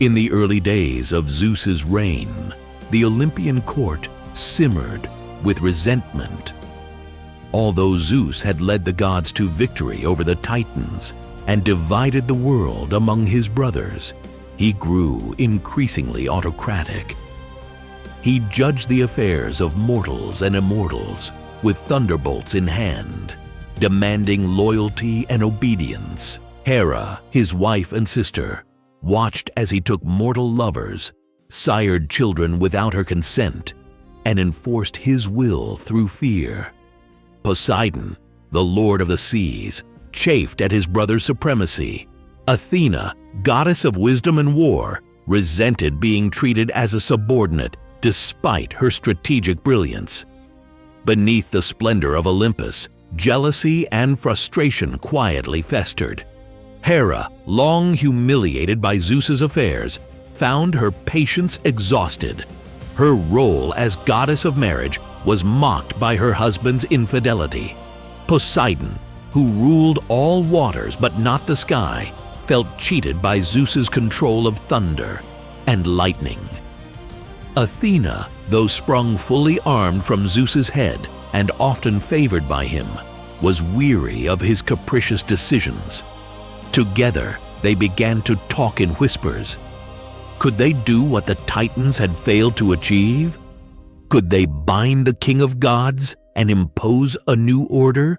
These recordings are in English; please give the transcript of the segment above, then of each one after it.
In the early days of Zeus's reign, the Olympian court simmered with resentment. Although Zeus had led the gods to victory over the Titans and divided the world among his brothers, he grew increasingly autocratic. He judged the affairs of mortals and immortals with thunderbolts in hand, demanding loyalty and obedience. Hera, his wife and sister, watched as he took mortal lovers, sired children without her consent, and enforced his will through fear. Poseidon, the lord of the seas, chafed at his brother's supremacy. Athena, goddess of wisdom and war, resented being treated as a subordinate despite her strategic brilliance. Beneath the splendor of Olympus, jealousy and frustration quietly festered. Hera, long humiliated by Zeus's affairs, found her patience exhausted. Her role as goddess of marriage was mocked by her husband's infidelity. Poseidon, who ruled all waters but not the sky, felt cheated by Zeus's control of thunder and lightning. Athena, though sprung fully armed from Zeus's head and often favored by him, was weary of his capricious decisions. Together, they began to talk in whispers. Could they do what the Titans had failed to achieve? Could they bind the king of gods and impose a new order?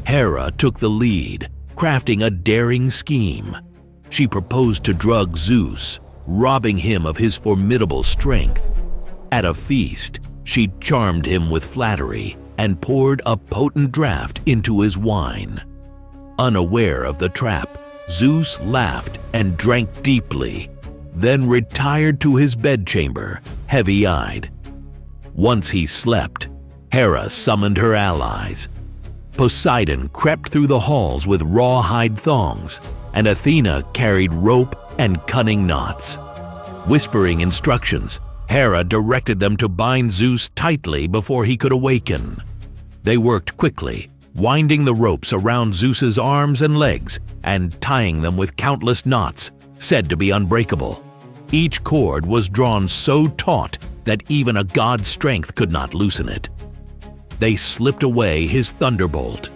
Hera took the lead, crafting a daring scheme. She proposed to drug Zeus, robbing him of his formidable strength. At a feast, she charmed him with flattery and poured a potent draught into his wine. Unaware of the trap, Zeus laughed and drank deeply, then retired to his bedchamber, heavy-eyed. Once he slept, Hera summoned her allies. Poseidon crept through the halls with rawhide thongs, and Athena carried rope and cunning knots. Whispering instructions, Hera directed them to bind Zeus tightly before he could awaken. They worked quickly, winding the ropes around Zeus's arms and legs and tying them with countless knots, said to be unbreakable. Each cord was drawn so taut that even a god's strength could not loosen it. They slipped away his thunderbolt,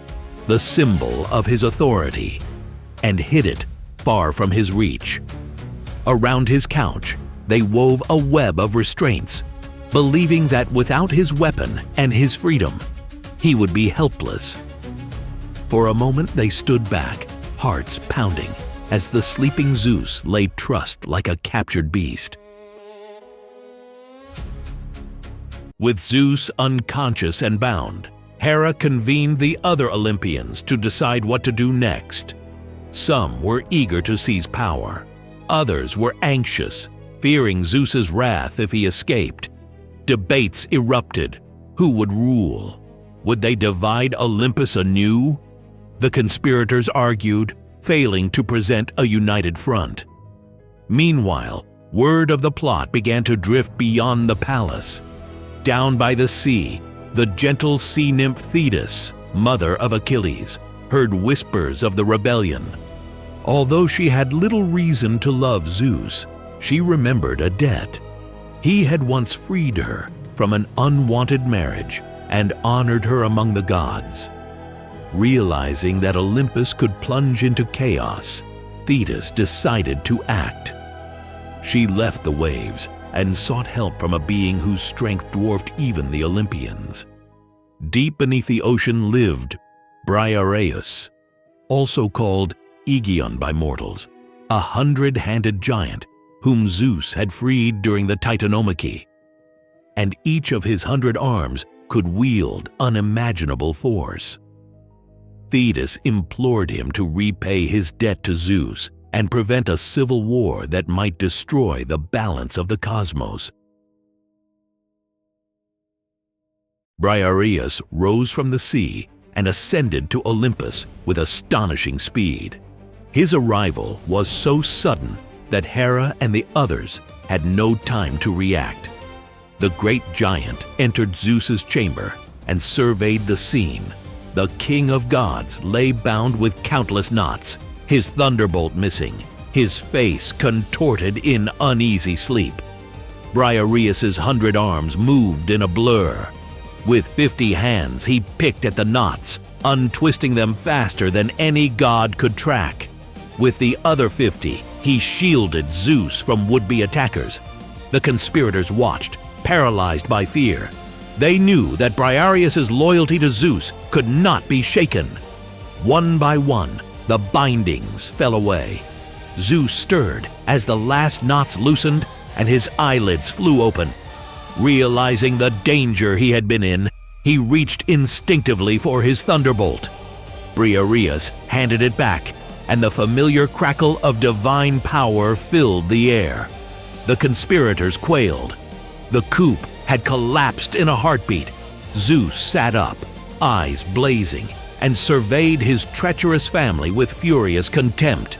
the symbol of his authority, and hid it far from his reach. Around his couch, they wove a web of restraints, believing that without his weapon and his freedom, he would be helpless. For a moment they stood back, hearts pounding, as the sleeping Zeus lay trussed like a captured beast. With Zeus unconscious and bound, Hera convened the other Olympians to decide what to do next. Some were eager to seize power. Others were anxious, fearing Zeus's wrath if he escaped. Debates erupted. Who would rule? Would they divide Olympus anew? The conspirators argued, failing to present a united front. Meanwhile, word of the plot began to drift beyond the palace. Down by the sea, the gentle sea-nymph Thetis, mother of Achilles, heard whispers of the rebellion. Although she had little reason to love Zeus, she remembered a debt. He had once freed her from an unwanted marriage and honored her among the gods. Realizing that Olympus could plunge into chaos, Thetis decided to act. She left the waves and sought help from a being whose strength dwarfed even the Olympians. Deep beneath the ocean lived Briareus, also called Aegeon by mortals, a 100-handed giant whom Zeus had freed during the Titanomachy. And each of his 100 arms could wield unimaginable force. Thetis implored him to repay his debt to Zeus and prevent a civil war that might destroy the balance of the cosmos. Briareus rose from the sea and ascended to Olympus with astonishing speed. His arrival was so sudden that Hera and the others had no time to react. The great giant entered Zeus's chamber and surveyed the scene. The king of gods lay bound with countless knots, his thunderbolt missing, his face contorted in uneasy sleep. Briareus's 100 arms moved in a blur. With 50 hands, he picked at the knots, untwisting them faster than any god could track. With the other 50, he shielded Zeus from would-be attackers. The conspirators watched, paralyzed by fear. They knew that Briareus's loyalty to Zeus could not be shaken. One by one, the bindings fell away. Zeus stirred as the last knots loosened and his eyelids flew open. Realizing the danger he had been in, he reached instinctively for his thunderbolt. Briareus handed it back, and the familiar crackle of divine power filled the air. The conspirators quailed. The coup had collapsed in a heartbeat. Zeus sat up, eyes blazing, and surveyed his treacherous family with furious contempt.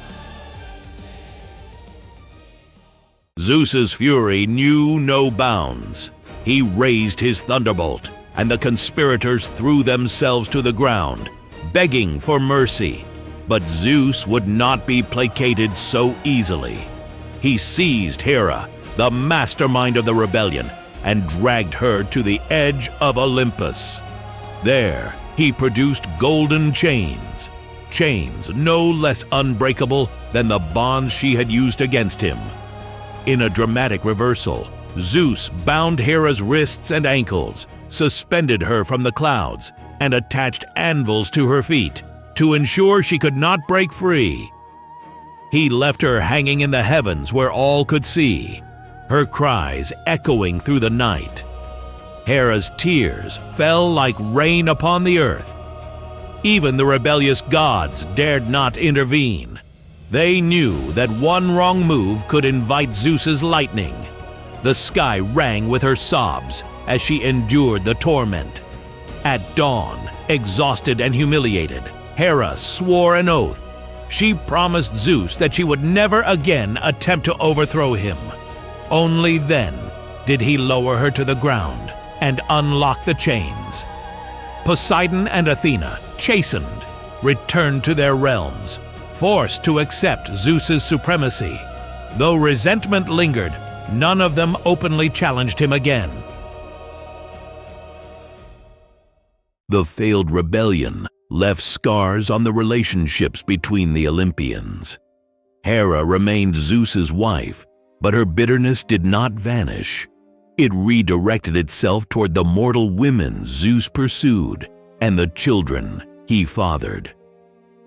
Zeus's fury knew no bounds. He raised his thunderbolt, and the conspirators threw themselves to the ground, begging for mercy. But Zeus would not be placated so easily. He seized Hera, the mastermind of the rebellion, and dragged her to the edge of Olympus. There, he produced golden chains, chains no less unbreakable than the bonds she had used against him. In a dramatic reversal, Zeus bound Hera's wrists and ankles, suspended her from the clouds, and attached anvils to her feet to ensure she could not break free. He left her hanging in the heavens where all could see, her cries echoing through the night. Hera's tears fell like rain upon the earth. Even the rebellious gods dared not intervene. They knew that one wrong move could invite Zeus's lightning. The sky rang with her sobs as she endured the torment. At dawn, exhausted and humiliated, Hera swore an oath. She promised Zeus that she would never again attempt to overthrow him. Only then did he lower her to the ground and unlock the chains. Poseidon and Athena, chastened, returned to their realms, forced to accept Zeus's supremacy. Though resentment lingered, none of them openly challenged him again. The failed rebellion left scars on the relationships between the Olympians. Hera remained Zeus's wife, but her bitterness did not vanish. It redirected itself toward the mortal women Zeus pursued and the children he fathered.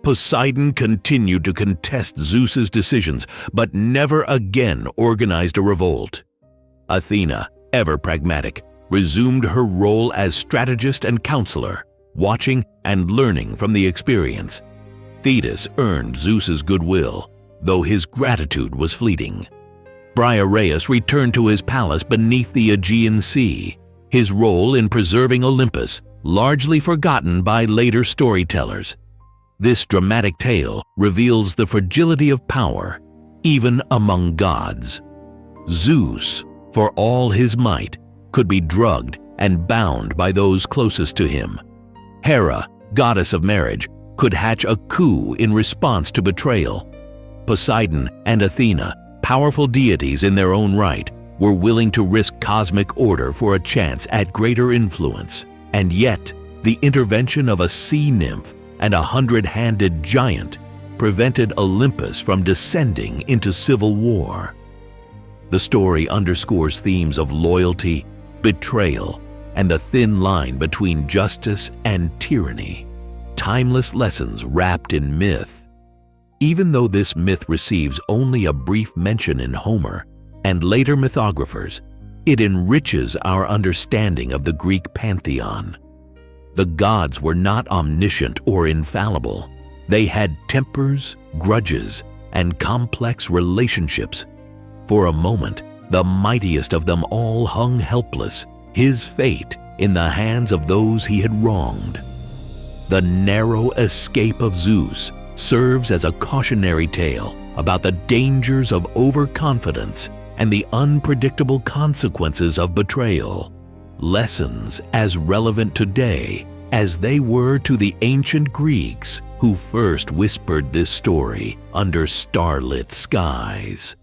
Poseidon continued to contest Zeus's decisions, but never again organized a revolt. Athena, ever pragmatic, resumed her role as strategist and counselor, watching and learning from the experience. Thetis earned Zeus's goodwill, though his gratitude was fleeting. Briareus returned to his palace beneath the Aegean Sea, his role in preserving Olympus largely forgotten by later storytellers. This dramatic tale reveals the fragility of power, even among gods. Zeus, for all his might, could be drugged and bound by those closest to him. Hera, goddess of marriage, could hatch a coup in response to betrayal. Poseidon and Athena, powerful deities in their own right, were willing to risk cosmic order for a chance at greater influence. And yet, the intervention of a sea-nymph and a 100-handed giant prevented Olympus from descending into civil war. The story underscores themes of loyalty, betrayal, and the thin line between justice and tyranny, timeless lessons wrapped in myth. Even though this myth receives only a brief mention in Homer and later mythographers, it enriches our understanding of the Greek pantheon. The gods were not omniscient or infallible. They had tempers, grudges, and complex relationships. For a moment, the mightiest of them all hung helpless, his fate in the hands of those he had wronged. The narrow escape of Zeus serves as a cautionary tale about the dangers of overconfidence and the unpredictable consequences of betrayal. Lessons as relevant today as they were to the ancient Greeks who first whispered this story under starlit skies.